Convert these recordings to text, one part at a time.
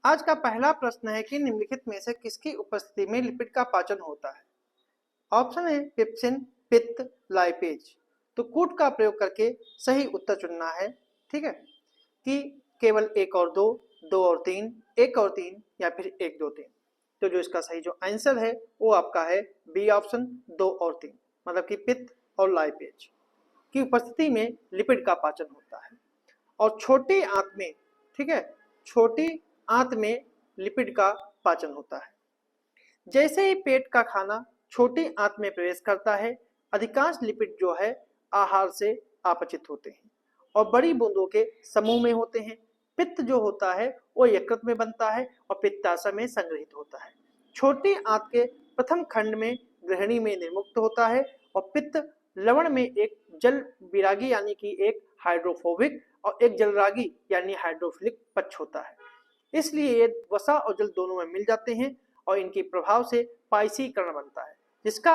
आज का पहला प्रश्न है कि निम्नलिखित में से किसकी उपस्थिति में लिपिड का पाचन होता है। ऑप्शन है पेप्सिन, पित्त, लाइपेज। तो कूट का प्रयोग करके सही उत्तर चुनना है। ठीक है, कि केवल एक और दो, दो और तीन, एक और तीन, या फिर एक दो तीन। तो जो इसका सही जो आंसर है वो आपका है बी ऑप्शन, दो और तीन, मतलब कि पित्त और लाइपेज की उपस्थिति में लिपिड का पाचन होता है। और छोटी आंत में, ठीक है, छोटी आंत में लिपिड का पाचन होता है। जैसे ही पेट का खाना छोटी आंत में प्रवेश करता है, अधिकांश लिपिड जो है आहार से अपचित होते हैं और बड़ी बूंदों के समूह में होते हैं। पित्त जो होता है वो यकृत में बनता है और पित्ताशय में संग्रहित होता है। छोटी आंत के प्रथम खंड में ग्रहणी में निर्मुक्त होता है और पित्त लवण में एक जल विरागी यानी कि एक हाइड्रोफोबिक और एक जलरागी यानी हाइड्रोफिलिक पक्ष होता है। इसलिए ये वसा और जल दोनों में मिल जाते हैं और इनके प्रभाव से पायसीकरण बनता है, जिसका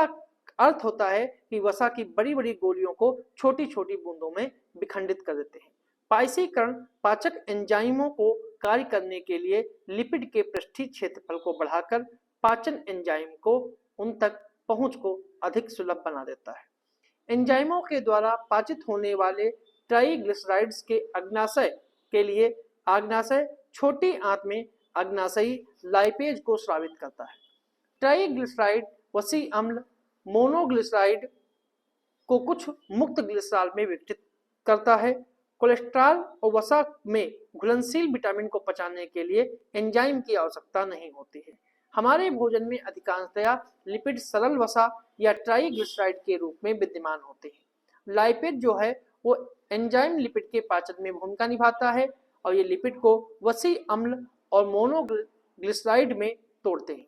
अर्थ होता है कि वसा की बड़ी बड़ी गोलियों को छोटी छोटी बूंदों में विखंडित कर देते हैं। पायसीकरण पाचक एंजाइमों को कार्य करने के लिए लिपिड के पृष्ठीय क्षेत्रफल को बढ़ाकर पाचन एंजाइम को उन तक पहुंच को अधिक सुलभ बना देता है। एंजाइमों के द्वारा पाचित होने वाले ट्राइग्लिसराइड्स के अग्नाशय के लिए आग्नाशय छोटी आंत में अग्नाशयी लाइपेज को स्रावित करता है। ट्राइग्लिसराइड वसी अम्ल मोनोग्लिसराइड को कुछ मुक्त ग्लिसरॉल में विघटित करता है। कोलेस्ट्रॉल और वसा में घुलनशील विटामिन को पचाने के लिए एंजाइम की आवश्यकता नहीं होती है। हमारे भोजन में अधिकांशतया लिपिड सरल वसा या ट्राइग्लिसराइड के रूप में विद्यमान होते हैं। लाइपेज जो है वो एंजाइम लिपिड के पाचन में भूमिका निभाता है और ये लिपिड को वसी अम्ल और मोनोग्लिसराइड में तोड़ते हैं।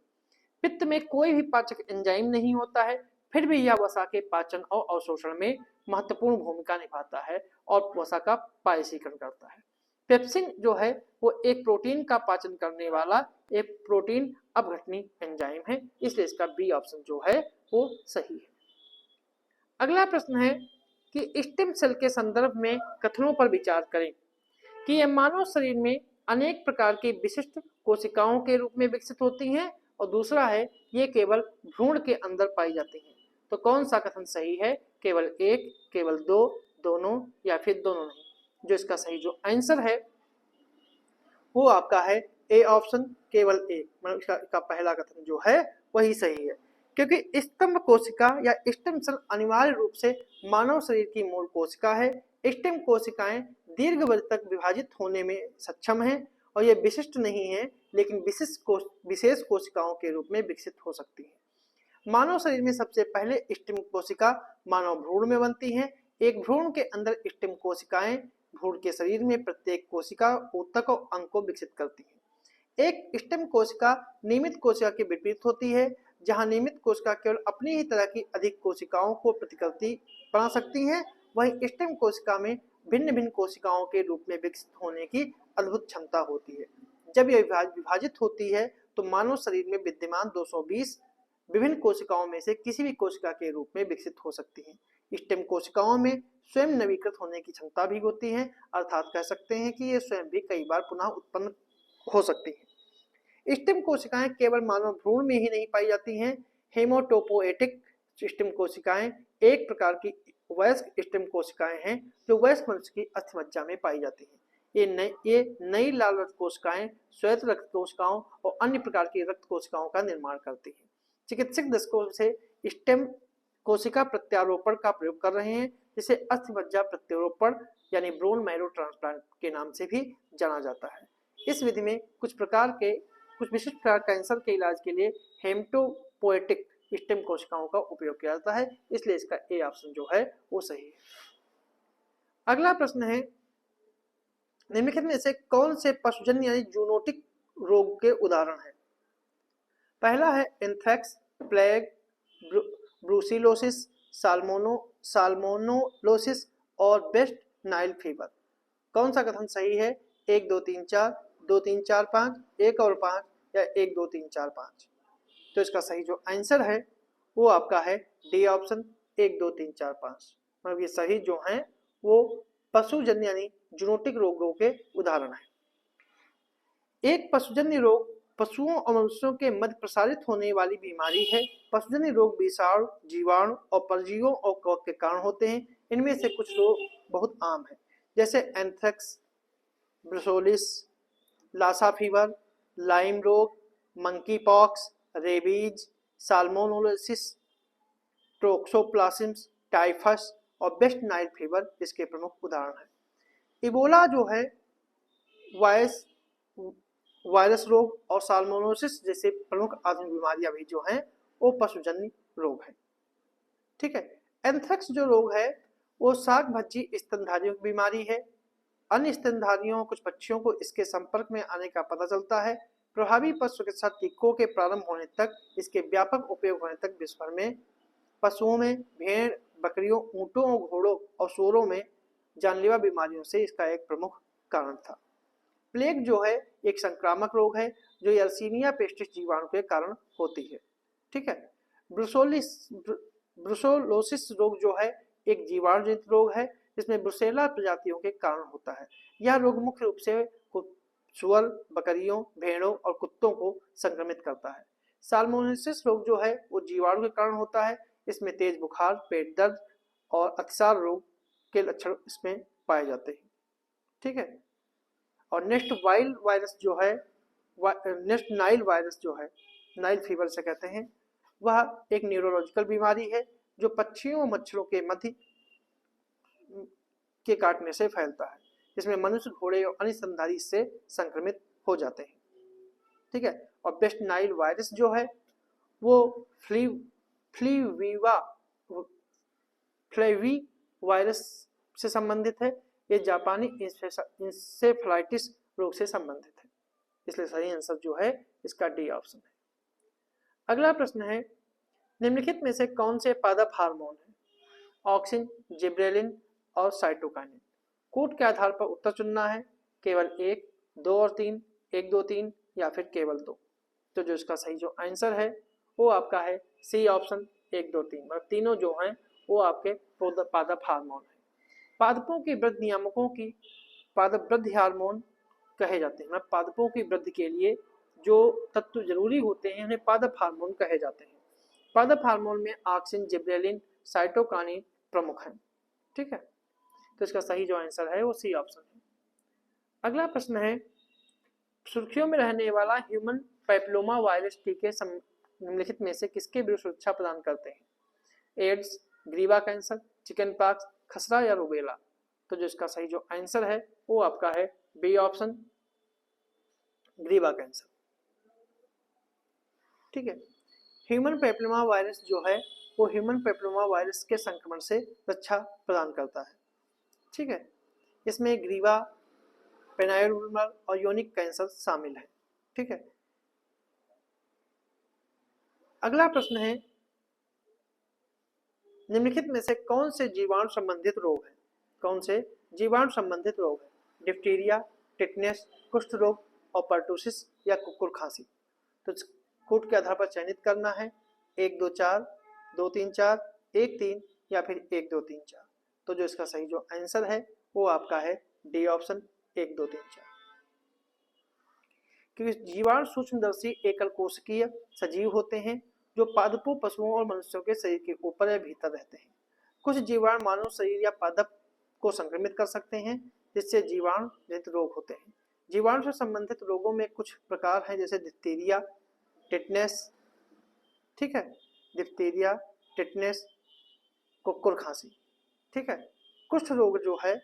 पित्त में कोई भी पाचक एंजाइम नहीं होता है, फिर भी यह वसा के पाचन और अवशोषण में महत्वपूर्ण भूमिका निभाता है और वसा का पायसीकरण करता है। पेप्सिन जो है वो एक प्रोटीन का पाचन करने वाला एक प्रोटीन अपघटनी एंजाइम है, इसलिए इसका बी ऑप्शन जो है वो सही है। अगला प्रश्न है कि स्टेम सेल के संदर्भ में कथनों पर विचार करें कि यह मानव शरीर में अनेक प्रकार की विशिष्ट कोशिकाओं के रूप में विकसित होती हैं और दूसरा है ये केवल भ्रूण के अंदर पाई जाती हैं। तो कौन सा कथन सही है? केवल एक, केवल दो, दोनों, या फिर दोनों नहीं? जो इसका सही जो आंसर है वो आपका है ए ऑप्शन, केवल एक, मतलब इसका पहला कथन जो है वही सही है। क्योंकि स्तंभ कोशिका या स्टेम सेल अनिवार्य रूप से मानव शरीर की मूल कोशिका है। स्टेम कोशिकाएं दीर्घ अवधि तक विभाजित होने में सक्षम हैं और ये विशिष्ट नहीं है, लेकिन विशेष कोशिकाओं के रूप में विकसित हो सकती है। मानव शरीर में सबसे पहले स्टेम कोशिका मानव भ्रूण में बनती है। एक भ्रूण के अंदर स्टेम कोशिकाएं भ्रूण के शरीर में प्रत्येक कोशिका ऊतक और अंग को विकसित करती है। एक स्टेम कोशिका नियमित कोशिका के विपरीत होती है, जहां नियमित कोशिका केवल अपनी ही तरह की अधिक कोशिकाओं को प्रतिकृति बना सकती हैं, वहीं स्टेम कोशिका में भिन्न भिन्न कोशिकाओं के रूप में विकसित होने की अद्भुत क्षमता होती है। जब यह विभाजित होती है तो मानव शरीर में विद्यमान 220 विभिन्न कोशिकाओं में से किसी भी कोशिका के रूप में विकसित हो सकती है। स्टेम कोशिकाओं में स्वयं नवीकृत होने की क्षमता भी होती है, अर्थात कह सकते हैं कि ये स्वयं भी कई बार पुनः उत्पन्न हो सकती है। स्टेम कोशिकाएं केवल मानव भ्रूण में ही नहीं पाई जाती हैं। हेमोटोपोएटिक स्टेम कोशिकाएं एक प्रकार की वयस्क स्टेम कोशिकाएं हैं जो वयस्क मनुष्य की अस्थिमज्जा में पाई जाती हैं। ये नई लाल रक्त कोशिकाएं श्वेत रक्त कोशिकाओं और अन्य प्रकार की रक्त कोशिकाओं का निर्माण करती हैं। चिकित्सक दशकों से स्टेम कोशिका प्रत्यारोपण का प्रयोग कर रहे हैं, जिसे अस्थिमज्जा प्रत्यारोपण यानी बोन मैरो ट्रांसप्लांट के नाम से भी जाना जाता है। इस विधि में कुछ विशिष्ट प्रकार कैंसर के इलाज के लिए हेमटोपोएटिक स्टेम कोशिकाओं का उपयोग किया जाता है, इसलिए इसका ए ऑप्शन जो है वो सही है। अगला प्रश्न है निम्नलिखित में से कौन से पशुजन्य यानी जूनोटिक रोग के उदाहरण है? पहला है एंथ्रेक्स, प्लेग, ब्रूसिलोसिस, साल्मोनोलोसिस और वेस्ट नाइल फीवर। कौन सा कथन सही है? 1 2 3 4, 2 3 4 5, 1 और 5, या 1 2 3 4 5? तो इसका सही जो आंसर है वो आपका है डी ऑप्शन, 1 2 3 4 5। मतलब ये सही जो है वो पशुजन्य यानी जूनोटिक रोगों के उदाहरण है। एक पशुजन्य रोग पशुओं और मनुष्यों के मध्य प्रसारित होने वाली बीमारी है। पशुजन्य रोग विषाणु, जीवाणु और परजीवियों और कवक के कारण होते हैं। इनमें से कुछ रोग बहुत आम हैं, जैसे anthrax, brucellosis, Lassa fever, Lyme रोग, monkeypox, rabies, salmonellosis, toxoplasm, typhus और वेस्ट नाइल फीवर इसके प्रमुख उदाहरण हैं। इबोला जो है वायरस रोग और साल्मोनेलोसिस जैसे प्रमुख आधुनिक बीमारियां भी जो हैं वो पशुजन्य रोग है। ठीक है। एंथ्रेक्स जो रोग है वो शाक भज्जी स्तनधारियों की बीमारी है। अन्य स्तनधारियों कुछ पक्षियों को इसके संपर्क में आने का पता चलता है। प्रभावी पशु के साथ टीकों के प्रारंभ होने तक, इसके व्यापक उपयोग होने तक विश्व भर में पशुओं में भेड़, बकरियों, ऊंटों और घोड़ों और सूअरों में जानलेवा बीमारियों से इसका एक प्रमुख कारण था। प्लेग जो है एक संक्रामक रोग है जो यर्सीनिया पेस्टिस जीवाणु के कारण होती है। ठीक है। ब्रुसोलोसिस रोग जो है एक जीवाणुजनित रोग है जिसमें ब्रुसेला प्रजातियों के कारण होता है। यह रोग मुख्य रूप से सूअर, बकरियों, भेड़ों और कुत्तों को संक्रमित करता है। साल्मोनेलोसिस रोग जो है वो जीवाणु के कारण होता है। इसमें तेज बुखार, पेट दर्द और अतिसार रोग के लक्षण इसमें पाए जाते हैं। ठीक है। और नेस्ट नाइल वायरस जो है, नाइल फीवर से कहते हैं, वह एक न्यूरोलॉजिकल बीमारी है जो पक्षियों और मच्छरों के मध्य के काटने से फैलता है। इसमें मनुष्य, घोड़े और अन्य स्तनधारी इससे संक्रमित हो जाते हैं। ठीक है। और वेस्ट नाइल वायरस जो है वो फ्लेवी वायरस से संबंधित है। ये जापानी इंसेफ्लाइटिस रोग से संबंधित है। इसलिए सही आंसर जो है इसका डी ऑप्शन है। अगला प्रश्न है, निम्नलिखित में से कौन से पादप हार्मोन है? ऑक्सिन, जिब्रेलिन और साइटोकाइनिन। कोड के आधार पर उत्तर चुनना है, केवल 1, 2 और 3, 1, 2, 3 या फिर केवल 2। तो जो इसका सही जो आंसर है वो आपका है सी ऑप्शन 1, 2, 3। मतलब तीनों जो हैं वो आपके पादप हार्मोन है। पादपों की वृद्धि नियामकों की पादप वृद्धि हार्मोन कहे जाते हैं। मतलब पादपों की वृद्धि के लिए जो तत्व जरूरी होते हैं उन्हें पादप हार्मोन कहे जाते हैं। पादप हार्मोन में ऑक्सिन, जिब्रेलिन, साइटोकाइनिन प्रमुख हैं। ठीक है। तो इसका सही जो आंसर है वो सी ऑप्शन है। अगला प्रश्न है, सुर्खियों में रहने वाला ह्यूमन पैपिलोमा वायरस टीके निम्नलिखित में से किसके विरुद्ध सुरक्षा प्रदान करते हैं? एड्स, ग्रीवा कैंसर, चिकन पॉक्स, खसरा या रूबेला। तो जो इसका सही जो आंसर है वो आपका है बी ऑप्शन, ग्रीवा कैंसर। ठीक है। ह्यूमन पैपिलोमा वायरस जो है वो ह्यूमन पैपिलोमा वायरस के संक्रमण से रक्षा प्रदान करता है। ठीक है। इसमें ग्रीवा, पेनाइरोमल और योनिक कैंसर शामिल है। ठीक है। अगला प्रश्न है, निम्नलिखित में से कौन से जीवाणु संबंधित रोग है? कौन से जीवाणु संबंधित रोग है? डिप्टीरिया, टिटनेस, कुष्ठ रोग और पर्टुसिस या कुकुर खांसी। तो कोड के आधार पर चयनित करना है, 1, 2, 4, 2, 3, 4, 1, 3 या फिर 1, 2, 3, 4। तो जो इसका सही जो आंसर है वो आपका है डी ऑप्शन, 1, 2, 3, 4। क्योंकि जीवाणु सूक्ष्मदर्शी एकल कोशिकीय सजीव होते हैं जो पादपों, पशुओं और मनुष्यों के शरीर के ऊपर या भीतर रहते हैं। कुछ जीवाणु मानव शरीर या पादप को संक्रमित कर सकते हैं जिससे जीवाणु जनित रोग होते हैं। जीवाणु से संबंधित रोगों में कुछ प्रकार हैं जैसे डिप्थीरिया, टिटनेस। ठीक है। डिप्थीरिया, टिटनेस, कुकुर खांसी। ठीक है। कुष्ठ रोग जो है,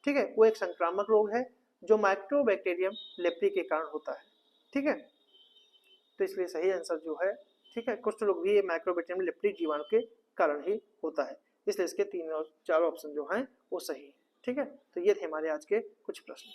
ठीक है, वो एक संक्रामक रोग है जो माइक्रोबैक्टीरियम लेप्री के कारण होता है। ठीक है। तो इसलिए सही आंसर जो है, ठीक है, कुष्ठ रोग भी माइक्रोबैक्टीरियम लेप्री जीवाणु के कारण ही होता है। इसलिए इसके 3 और 4 ऑप्शन जो हैं वो सही है। ठीक है। तो ये थे हमारे आज के कुछ प्रश्न।